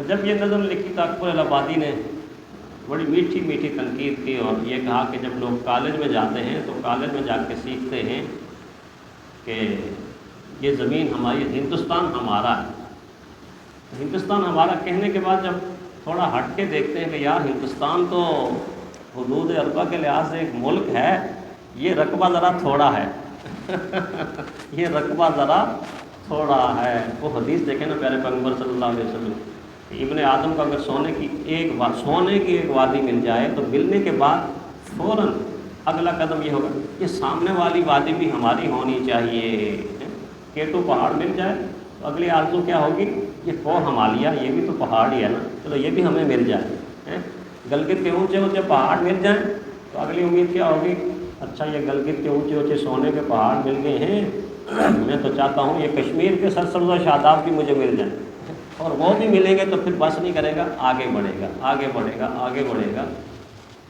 تو جب یہ نظم لکھی تو اکبر الہ آبادی نے بڑی میٹھی میٹھی تنقید کی اور یہ کہا کہ جب لوگ کالج میں جاتے ہیں تو کالج میں جا کے سیکھتے ہیں کہ یہ زمین ہماری، ہندوستان ہمارا ہے۔ ہندوستان ہمارا کہنے کے بعد جب تھوڑا ہٹ کے دیکھتے ہیں کہ یار ہندوستان تو حدود اربع کے لحاظ سے ایک ملک ہے، یہ رقبہ ذرا تھوڑا ہے یہ رقبہ ذرا تھوڑا ہے۔ وہ حدیث دیکھیں نا پیارے پیغمبر صلی اللہ علیہ وسلم، ابن آدم کو اگر سونے کی ایک وادی مل جائے تو ملنے کے بعد فوراً اگلا قدم یہ ہوگا کہ سامنے والی وادی بھی ہماری ہونی چاہیے۔ کیٹو پہاڑ مل جائے تو اگلی آرزو کیا ہوگی، یہ کوہ ہمالیہ یہ بھی تو پہاڑ ہی ہے نا، چلو یہ بھی ہمیں مل جائے۔ گلگت کے اونچے اونچے پہاڑ مل جائیں تو اگلی امید کیا ہوگی، اچھا یہ گلگت کے اونچے اونچے سونے کے پہاڑ مل گئے ہیں، میں تو چاہتا ہوں یہ کشمیر کے سرسبز و شاداب بھی مجھے مل جائیں، اور وہ بھی ملیں گے تو پھر بس نہیں کرے گا، آگے بڑھے گا آگے بڑھے گا آگے بڑھے گا۔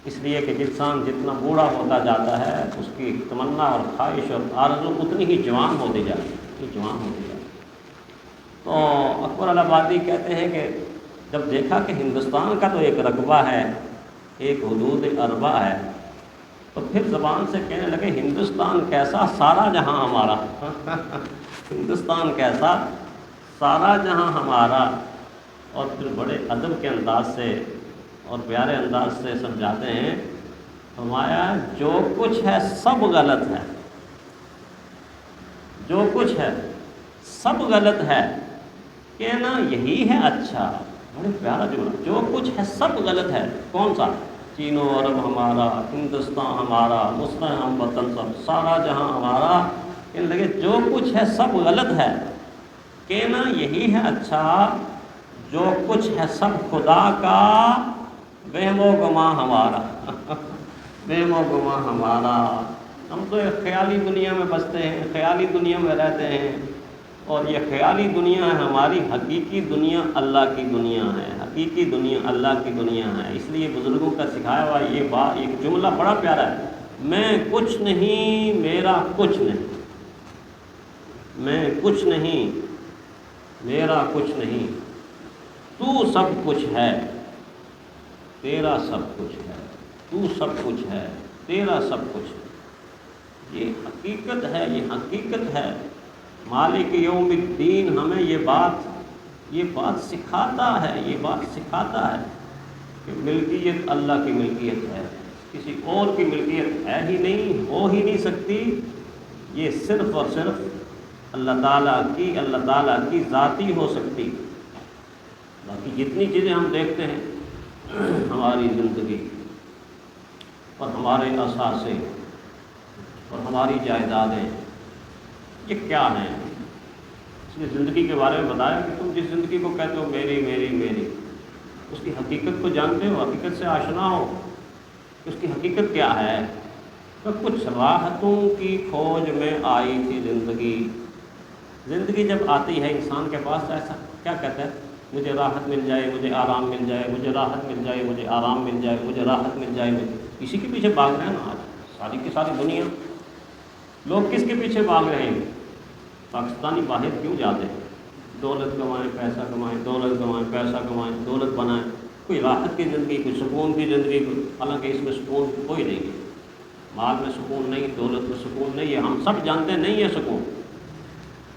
اس لیے کہ انسان جتنا بوڑھا ہوتا جاتا ہے اس کی تمنا اور خواہش اور آرزو اتنی ہی جوان ہوتی جاتی ہے۔ تو اکبر الہ آبادی کہتے ہیں کہ جب دیکھا کہ ہندوستان کا تو ایک رقبہ ہے، ایک حدود اربع ہے، تو پھر زبان سے کہنے لگے ہندوستان کیسا سارا جہاں ہمارا ہندوستان کیسا سارا جہاں ہمارا۔ اور پھر بڑے ادب کے انداز سے اور پیارے انداز سے سمجھاتے ہیں، فرمایا جو کچھ ہے سب غلط ہے، جو کچھ ہے سب غلط ہے، کہنا یہی ہے اچھا۔ بڑے پیارا جملہ، جو کچھ ہے سب غلط ہے، کون سا؟ چین و عرب ہمارا، ہندوستان ہمارا، مسلم ہم وطن سب، سارا جہاں ہمارا۔ کہنے لگے جو کچھ ہے سب غلط ہے، کہنا یہی ہے اچھا، جو کچھ ہے سب خدا کا، وہم و گماں ہمارا وہم و گماں ہمارا۔ ہم تو ایک خیالی دنیا میں بستے ہیں، خیالی دنیا میں رہتے ہیں، اور یہ خیالی دنیا ہے ہماری، حقیقی دنیا اللہ کی دنیا ہے، حقیقی دنیا اللہ کی دنیا ہے۔ اس لیے بزرگوں کا سکھایا ہوا یہ بات، ایک جملہ بڑا پیارا ہے، میں کچھ نہیں میرا کچھ نہیں، میں کچھ نہیں میرا کچھ نہیں، تو سب کچھ ہے تیرا سب کچھ ہے، تو سب کچھ ہے تیرا سب کچھ ہے۔ یہ حقیقت ہے، یہ حقیقت ہے۔ مالک یوم الدین ہمیں یہ بات سکھاتا ہے، یہ بات سکھاتا ہے کہ ملکیت اللہ کی ملکیت ہے، کسی اور کی ملکیت ہے ہی نہیں، ہو ہی نہیں سکتی، یہ صرف اور صرف اللہ تعالیٰ کی ذاتی ہو سکتی۔ باقی جتنی چیزیں ہم دیکھتے ہیں، ہماری زندگی اور ہمارے اثاثے اور ہماری جائیدادیں، یہ کیا ہیں؟ اس نے زندگی کے بارے میں بتایا کہ تم جس زندگی کو کہتے ہو میری میری میری، اس کی حقیقت کو جانتے ہو، حقیقت سے آشنا ہو، اس کی حقیقت کیا ہے؟ تو کچھ راحتوں کی کھوج میں آئی تھی زندگی۔ زندگی جب آتی ہے انسان کے پاس، ایسا کیا کہتا ہے، مجھے راحت مل جائے، مجھے آرام مل جائے، مجھے راحت مل جائے، مجھے آرام مل جائے، مجھے راحت مل جائے۔ اسی کے پیچھے بھاگ رہے ہیں نا آج ساری کی ساری دنیا۔ لوگ کس کے پیچھے بھاگ رہے ہیں؟ پاکستانی باہر کیوں جاتے ہیں؟ دولت کمائیں، پیسہ کمائیں، دولت کمائیں، پیسہ کمائیں، دولت بنائیں، کوئی راحت کی زندگی، کوئی سکون کی زندگی، حالانکہ اس میں سکون کوئی نہیں ہے۔ مال میں سکون نہیں، دولت میں سکون نہیں ہے، ہم سب جانتے ہیں نہیں ہے سکون،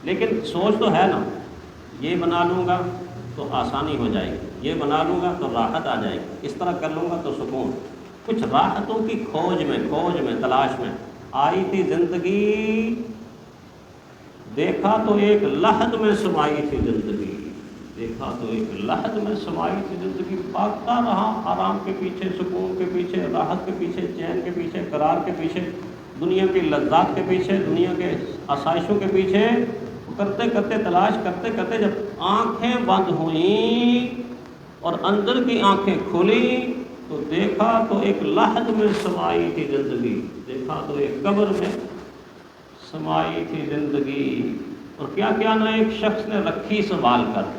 لیکن سوچ تو ہے نا، یہ بنا لوں گا تو آسانی ہو جائے گی، یہ بنا لوں گا تو راحت آ جائے گی، اس طرح کر لوں گا تو سکون۔ کچھ راحتوں کی کھوج میں تلاش میں آئی تھی زندگی، دیکھا تو ایک لحد میں سمائی تھی زندگی، دیکھا تو ایک لحد میں سمائی تھی زندگی۔ بھاگتا رہا آرام کے پیچھے، سکون کے پیچھے، راحت کے پیچھے، چین کے پیچھے، قرار کے پیچھے، دنیا کی لذات کے پیچھے، دنیا کے آسائشوں کے پیچھے، کرتے کرتے تلاش کرتے کرتے جب آنکھیں بند ہوئیں اور اندر کی آنکھیں کھلیں تو دیکھا تو ایک لحد میں سمائی تھی زندگی، دیکھا تو ایک قبر میں سمائی تھی زندگی۔ اور کیا کیا نہ ایک شخص نے رکھی سنبھال کر۔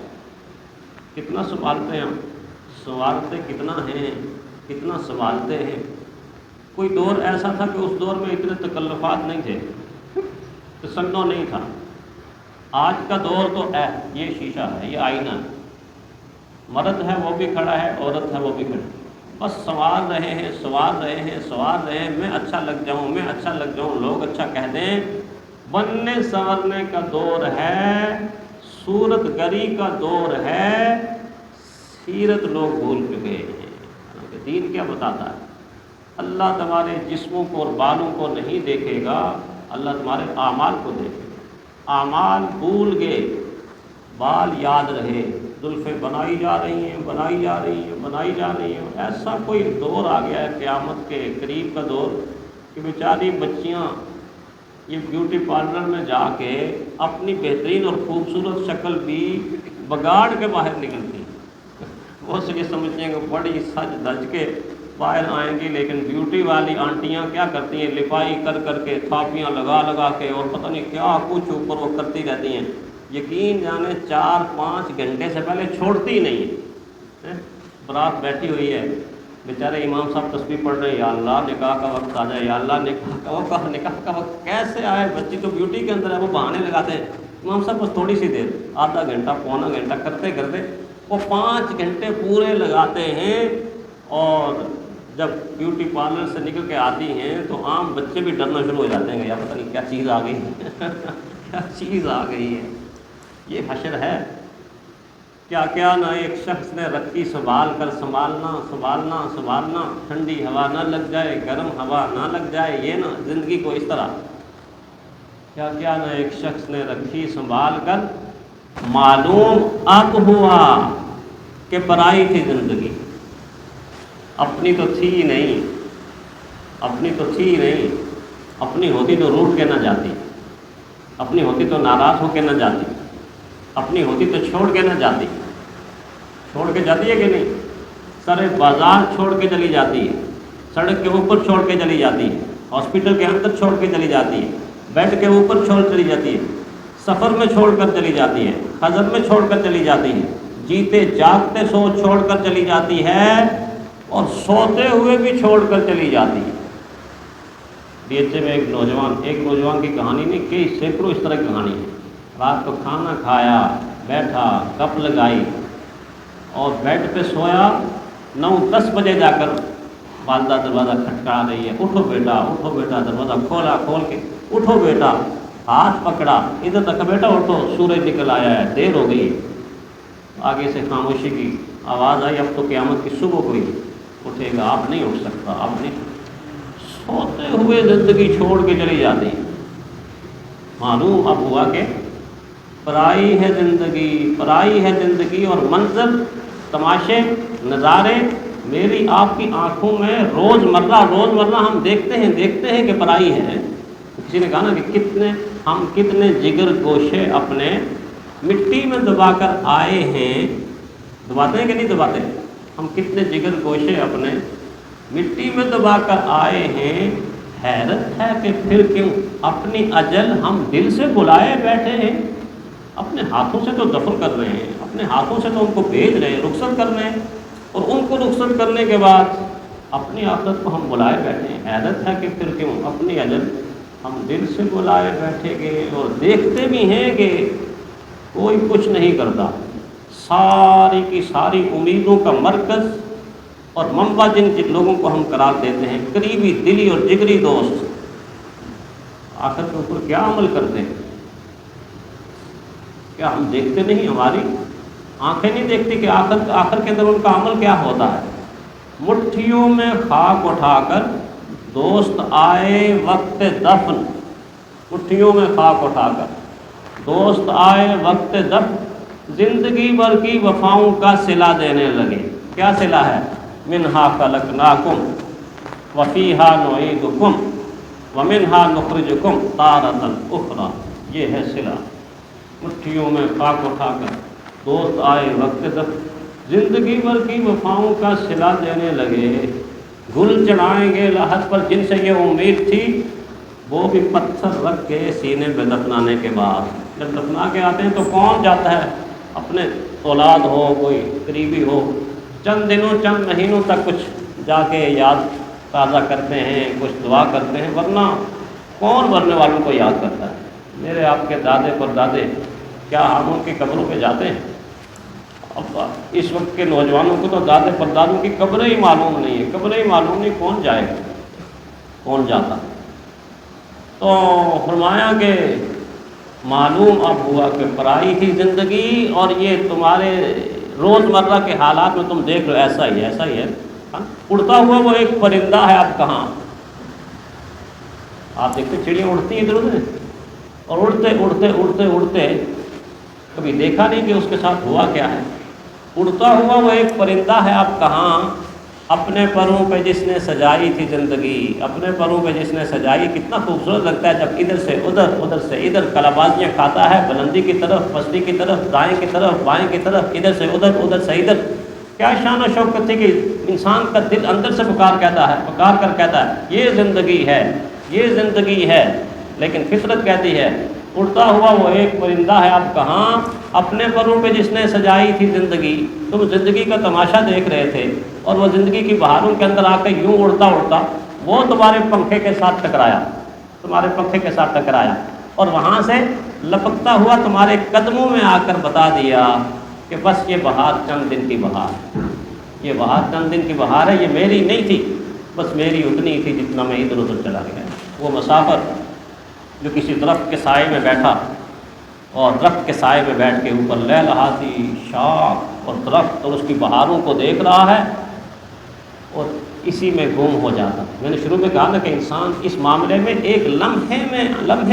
کتنا سنبھالتے ہیں ہم، سنبھالتے کتنا ہیں، کتنا سنبھالتے ہیں۔ کوئی دور ایسا تھا کہ اس دور میں اتنے تکلفات نہیں تھے، تسنع نہیں تھا۔ آج کا دور تو ہے، یہ شیشہ ہے، یہ آئینہ ہے، مرد ہے وہ بھی کھڑا ہے، عورت ہے وہ بھی کھڑی، بس سوار رہے ہیں سوار رہے ہیں سوار رہے ہیں، میں اچھا لگ جاؤں میں اچھا لگ جاؤں، لوگ اچھا کہہ دیں۔ بننے سنورنے کا دور ہے، صورت گری کا دور ہے، سیرت لوگ بھول چکے ہیں۔ حالانکہ دین کیا بتاتا ہے؟ اللہ تمہارے جسموں کو اور بالوں کو نہیں دیکھے گا، اللہ تمہارے اعمال کو دیکھے گا۔ اعمال بھول گئے، بال یاد رہے، زلفیں بنائی جا رہی ہیں بنائی جا رہی ہیں بنائی جا رہی ہیں۔ ایسا کوئی دور آ گیا ہے قیامت کے قریب کا دور کہ بیچاری بچیاں یہ بیوٹی پارلر میں جا کے اپنی بہترین اور خوبصورت شکل بھی بگاڑ کے باہر نکلتی ہیں۔ وہ یہ سمجھتے ہیں کہ بڑی سج دج کے باہر آئیں گی، لیکن بیوٹی والی آنٹیاں کیا کرتی ہیں؟ لپائی کر کر کے، تھاپیاں لگا لگا کے، اور پتہ نہیں کیا کچھ اوپر وہ کرتی رہتی ہیں، یقین جانے 4-5 گھنٹے سے پہلے چھوڑتی نہیں ہے۔ برات بیٹھی ہوئی ہے، بیچارے امام صاحب تسبیح پڑھ رہے ہیں، یا اللہ نکاح کا وقت آ جائے، یا اللہ نکاح کا وقت کیسے آئے؟ بچی تو بیوٹی کے اندر ہے، وہ بہانے لگاتے ہیں امام صاحب بس تھوڑی سی دیر، آدھا گھنٹہ پونا گھنٹہ کرتے کرتے وہ 5 گھنٹے پورے لگاتے ہیں، اور جب بیوٹی پارلر سے نکل کے آتی ہیں تو عام بچے بھی ڈرنا شروع ہو جاتے ہیں کہ یا پتہ نہیں کیا چیز آ گئی کیا چیز آ گئی ہے۔ یہ حشر ہے۔ کیا کیا نہ ایک شخص نے رکھی سنبھال کر، سنبھالنا سنبھالنا سنبھالنا، ٹھنڈی ہوا نہ لگ جائے گرم ہوا نہ لگ جائے، یہ نا زندگی کو اس طرح۔ کیا کیا نہ ایک شخص نے رکھی سنبھال کر، معلوم اب ہوا کہ پرائی تھی زندگی، اپنی تو تھی نہیں، اپنی تو تھی نہیں، اپنی ہوتی تو روٹھ کے نہ جاتی، اپنی ہوتی تو ناراض ہو کے نہ جاتی، اپنی ہوتی تو چھوڑ کے نہ جاتی۔ چھوڑ کے جاتی ہے کہ نہیں؟ سارے بازار چھوڑ کے چلی جاتی ہے، سڑک کے اوپر چھوڑ کے چلی جاتی ہے، ہاسپٹل کے اندر چھوڑ کے چلی جاتی ہے، بیڈ کے اوپر چھوڑ چلی جاتی ہے، سفر میں چھوڑ کر چلی جاتی ہے، خزر میں چھوڑ کر چلی جاتی ہے، جیتے جاگتے سو چھوڑ کر چلی جاتی ہے، اور سوتے ہوئے بھی چھوڑ کر چلی جاتی ہے۔ ڈیچے میں ایک نوجوان کی کہانی نہیں، کئی سینکڑوں اس طرح کی کہانی ہے۔ رات کو کھانا کھایا، بیٹھا، گپ لگائی اور بیڈ پہ سویا، 9-10 بجے جا کر والدہ دروازہ کھٹکا رہی ہے، اٹھو بیٹا، دروازہ کھول کے اٹھو بیٹا، ہاتھ پکڑا، ادھر تک بیٹا اٹھو، سورج نکل آیا ہے، دیر ہو گئی۔ آگے سے خاموشی کی آواز آئی، اب تو قیامت کی صبح ہوئی، اٹھے گا، اب نہیں اٹھ سکتا، اب نہیں۔ سوتے ہوئے زندگی چھوڑ کے چلی جاتی۔ معلوم اب ہوا کہ پرائی ہے زندگی، اور منظر، تماشے، نظارے میری آپ کی آنکھوں میں روزمرہ ہم دیکھتے ہیں کہ پرائی ہے۔ کسی نے کہا نا کہ ہم کتنے جگر گوشے اپنے مٹی میں دبا کر آئے ہیں، دباتے ہیں کہ نہیں دباتے؟ ہم کتنے جگر گوشے اپنے مٹی میں دبا کر آئے ہیں، حیرت ہے کہ پھر کیوں اپنی اجل ہم دل سے بلائے بیٹھے ہیں۔ اپنے ہاتھوں سے تو دفن کر رہے ہیں، اپنے ہاتھوں سے تو ان کو بھیج رہے ہیں، رخصت کر رہے ہیں، اور ان کو رخصت کرنے کے بعد اپنی آخرت کو ہم بلائے بیٹھے ہیں۔ حیرت ہے کہ پھر کیوں اپنی اجل ہم دل سے بلائے بیٹھے گے، اور دیکھتے بھی ہیں کہ کوئی کچھ نہیں کرتا۔ ساری کی ساری امیدوں کا مرکز اور منبع جن لوگوں کو ہم قرار دیتے ہیں قریبی، دلی اور جگری دوست، آخرت کے اوپر کیا عمل کرتے ہیں؟ کیا ہم دیکھتے نہیں؟ ہماری آنکھیں نہیں دیکھتی کہ آخر کے اندر ان کا عمل کیا ہوتا ہے؟ مٹھیوں میں خاک اٹھا کر دوست آئے وقت دفن، مٹھیوں میں خاک اٹھا کر دوست آئے وقت دفن، زندگی بھر کی وفاؤں کا صلہ دینے لگے۔ کیا صلہ ہے؟ منہا خلقناکم وفیہا نعیدکم ومنہا نخرجکم تارۃ اخری، یہ ہے صلہ۔ مٹھیوں میں خاک اٹھا کر دوست آئے وقت دفن، زندگی بھر کی وفاؤں کا صلہ دینے لگے۔ گل چڑھائیں گے لحد پر جن سے یہ امید تھی، وہ بھی پتھر رکھ کے سینے پہ دفنانے کے بعد، جب دفنا کے آتے ہیں تو کون جاتا ہے اپنے اولاد ہو، کوئی قریبی ہو، چند دنوں چند مہینوں تک کچھ جا کے یاد تازہ کرتے ہیں، کچھ دعا کرتے ہیں، ورنہ کون مرنے والوں کو یاد کرتا ہے؟ میرے آپ کے دادے پر دادے، کیا ہم ان کی قبروں پہ جاتے ہیں؟ اب اس وقت کے نوجوانوں کو تو دادے پردادوں کی قبریں ہی معلوم نہیں ہے، قبریں ہی معلوم نہیں، کون جائے گا، کون جاتا۔ تو فرمایا کہ معلوم اب ہوا کہ پرائی تھی زندگی، اور یہ تمہارے روزمرہ کے حالات میں تم دیکھ لو ایسا ہی ہے، ایسا ہی ہے۔ اڑتا ہوا وہ ایک پرندہ ہے، اب کہاں؟ آپ دیکھتے چڑیاں اڑتی ہیں ادھر ادھر، اور اڑتے اڑتے اڑتے اڑتے کبھی دیکھا نہیں کہ اس کے ساتھ ہوا کیا ہے۔ اڑتا ہوا وہ ایک پرندہ ہے، اب کہاں؟ اپنے پروں پہ جس نے سجائی تھی زندگی، اپنے پروں پہ جس نے سجائی، کتنا خوبصورت لگتا ہے جب ادھر سے ادھر، ادھر سے ادھر کلابازیاں کھاتا ہے، بلندی کی طرف، پستی کی طرف، دائیں کی طرف، بائیں کی طرف، ادھر سے ادھر، ادھر سے ادھر۔ کیا شان و شوکت تھی کہ انسان کا دل اندر سے پکار کہتا ہے، پکار کر کہتا ہے یہ زندگی ہے، یہ زندگی ہے۔ لیکن فطرت کہتی ہے اڑتا ہوا وہ ایک پرندہ ہے، اب کہاں؟ اپنے پروں پہ جس نے سجائی تھی زندگی۔ تم زندگی کا تماشا دیکھ رہے تھے، اور وہ زندگی کی بہاروں کے اندر آ کے یوں اڑتا اڑتا وہ تمہارے پنکھے کے ساتھ ٹکرایا، تمہارے پنکھے کے ساتھ ٹکرایا، اور وہاں سے لپکتا ہوا تمہارے قدموں میں آ کر بتا دیا کہ بس یہ بہار چند دن کی بہار، یہ بہار چند دن کی بہار ہے، یہ میری نہیں تھی، بس میری اتنی تھی جتنا میں ادھر ادھر چلا گیا۔ وہ مسافر جو کسی درخت کے سائے میں بیٹھا، اور درخت کے سائے میں بیٹھ کے اوپر لہلہاتی شاخ اور درخت اور اس کی بہاروں کو دیکھ رہا ہے، اور اسی میں گم ہو جاتا۔ میں نے شروع میں کہا نا کہ انسان اس معاملے میں ایک لمحے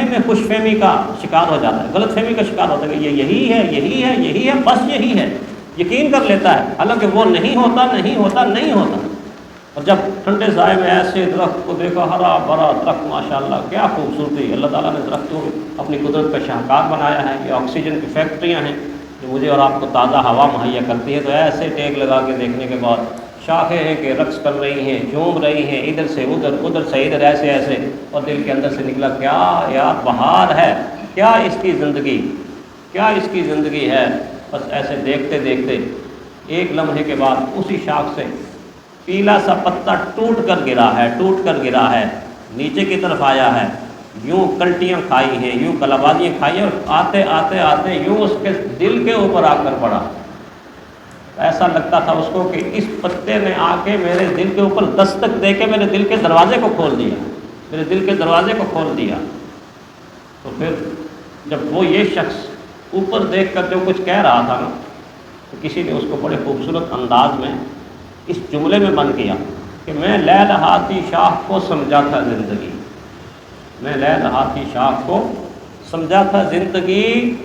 میں خوش فہمی کا شکار ہو جاتا ہے، غلط فہمی کا شکار ہوتا ہے کہ یہ یہی ہے، یہی ہے، یہی ہے، بس یہی ہے، یقین کر لیتا ہے، حالانکہ وہ نہیں ہوتا، نہیں ہوتا، نہیں ہوتا۔ اور جب ٹھنڈے سائے میں ایسے درخت کو دیکھا، ہرا بھرا درخت، ماشاءاللہ کیا خوبصورتی، اللہ تعالیٰ نے درخت کو اپنی قدرت کا شاہکار بنایا ہے۔ یہ آکسیجن کی فیکٹریاں ہیں جو مجھے اور آپ کو تازہ ہوا مہیا کرتی ہیں، تو ایسے ٹیک لگا کے دیکھنے کے بعد شاخیں ہیں کہ رقص کر رہی ہیں، جھوم رہی ہیں، ادھر سے ادھر، ادھر سے ادھر، ایسے ایسے، اور دل کے اندر سے نکلا کیا یار بہار ہے، کیا اس کی زندگی، کیا اس کی زندگی ہے۔ بس ایسے دیکھتے دیکھتے ایک لمحے کے بعد اسی شاخ سے پیلا سا پتا ٹوٹ کر گرا ہے، ٹوٹ کر گرا ہے، نیچے کی طرف آیا ہے، یوں کلٹیاں کھائی ہیں، یوں کلابازیاں کھائی ہیں، اور آتے آتے آتے یوں اس کے دل کے اوپر آ کر پڑا۔ ایسا لگتا تھا اس کو کہ اس پتے نے آ کے میرے دل کے اوپر دستک دے کے میرے دل کے دروازے کو کھول دیا، میرے دل کے دروازے کو کھول دیا۔ تو پھر جب وہ یہ شخص اوپر دیکھ کر جو کچھ کہہ رہا تھا نا، تو کسی نے اس کو بڑے خوبصورت انداز میں اس جملے میں بند کیا کہ میں لہلہاتی شاخ کو سمجھا تھا زندگی، میں لہلہاتی شاخ کو سمجھا تھا زندگی،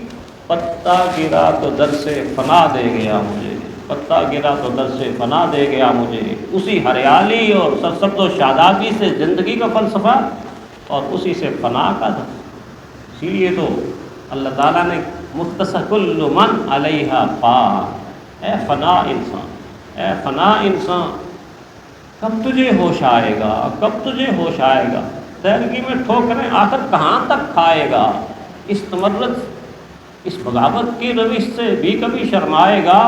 پتا گرا تو در سے فنا دے گیا مجھے، پتا گرا تو در سے فنا دے گیا مجھے۔ اسی ہریالی اور سرسبز و شادابی سے زندگی کا فلسفہ، اور اسی سے فنا کا تھا۔ اسی لیے تو اللہ تعالیٰ نے مختصر کل من علیہا فان، اے فنا انسان، اے فنا انسان، کب تجھے ہوش آئے گا، کب تجھے ہوش آئے گا، زندگی میں ٹھوکریں آخر کہاں تک کھائے گا، اس تمرد، اس بغاوت کی روش سے بھی کبھی شرمائے گا،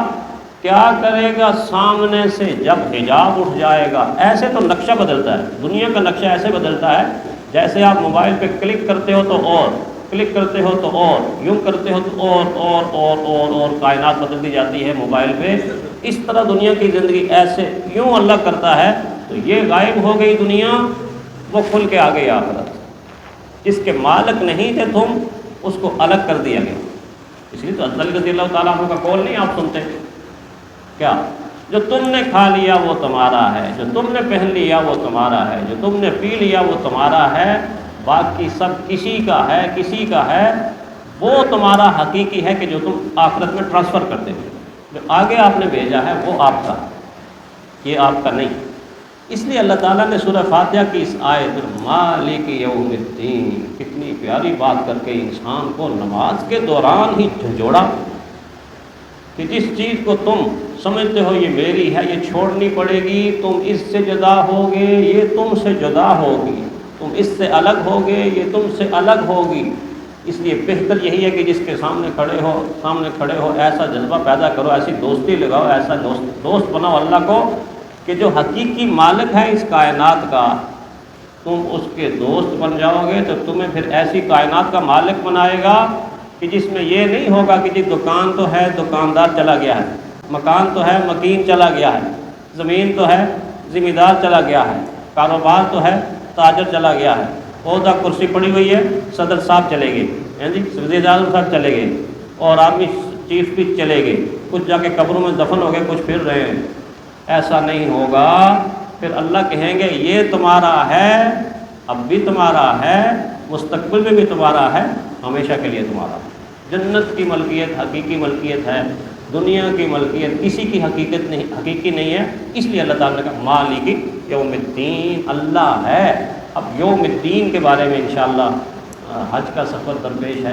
کیا کرے گا سامنے سے جب حجاب اٹھ جائے گا۔ ایسے تو نقشہ بدلتا ہے، دنیا کا نقشہ ایسے بدلتا ہے جیسے آپ موبائل پہ کلک کرتے ہو تو اور، کلک کرتے ہو تو اور، یوں کرتے ہو تو اور کائنات بدلتی جاتی ہے موبائل پہ۔ اس طرح دنیا کی زندگی ایسے یوں اللہ کرتا ہے تو یہ غائب ہو گئی دنیا، وہ کھل کے آ گئی آخرت۔ جس کے مالک نہیں تھے تم، اس کو الگ کر دیا گیا۔ اس لیے تو علی رضی اللہ تعالیٰ عنہ کا قول نہیں آپ سنتے کیا؟ جو تم نے کھا لیا وہ تمہارا ہے، جو تم نے پہن لیا وہ تمہارا ہے، جو تم نے پی لیا وہ تمہارا ہے، باقی سب کسی کا ہے، کسی کا ہے، وہ تمہارا حقیقی ہے کہ جو تم آخرت میں ٹرانسفر کرتے ہو، جو آگے آپ نے بھیجا ہے وہ آپ کا، یہ آپ کا نہیں۔ اس لیے اللہ تعالیٰ نے سورہ فاتحہ کی اس آیت مالک یوم الدین، کتنی پیاری بات کر کے انسان کو نماز کے دوران ہی جھنجھوڑا کہ جس چیز کو تم سمجھتے ہو یہ میری ہے، یہ چھوڑنی پڑے گی، تم اس سے جدا ہوگے، یہ تم سے جدا ہوگی، تم اس سے الگ ہوگے، یہ تم سے الگ ہوگی۔ اس لیے بہتر یہی ہے کہ جس کے سامنے کھڑے ہو ایسا جذبہ پیدا کرو، ایسی دوستی لگاؤ، ایسا دوست بناؤ اللہ کو کہ جو حقیقی مالک ہے اس کائنات کا، تم اس کے دوست بن جاؤ گے تو تمہیں پھر ایسی کائنات کا مالک بنائے گا کہ جس میں یہ نہیں ہوگا کہ جی دکان تو ہے، دکاندار چلا گیا ہے، مکان تو ہے مکین چلا گیا ہے، زمین تو ہے ذمہ دار چلا گیا ہے، کاروبار تو ہے تاجر چلا گیا ہے، عہدہ کرسی پڑی ہوئی ہے صدر صاحب چلے گئے، ہیں جی وزیر اعظم صاحب چلے گئے، اور آرمی چیف بھی چلے گئے، کچھ جا کے قبروں میں دفن ہو گئے، کچھ پھر رہے ہیں۔ ایسا نہیں ہوگا، پھر اللہ کہیں گے یہ تمہارا ہے، اب بھی تمہارا ہے، مستقبل میں بھی تمہارا ہے، ہمیشہ کے لیے تمہارا ہے۔ جنت کی ملکیت حقیقی ملکیت ہے، دنیا کی ملکیت کسی کی حقیقی نہیں ہے، اس لیے اللہ تعالیٰ نے کہا مالک یوم الدین، اللہ ہے۔ اب یوم الدین کے بارے میں انشاءاللہ حج کا سفر درپیش ہے،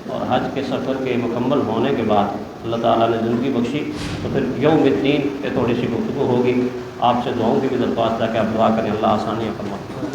اور حج کے سفر کے مکمل ہونے کے بعد اللہ تعالیٰ نے زندگی بخشی تو پھر یوم الدین پہ تھوڑی سی گفتگو ہوگی۔ آپ سے دعاؤں کی بھی درخواست ہے کہ آپ دعا کریں، اللہ آسانیاں فرمائے۔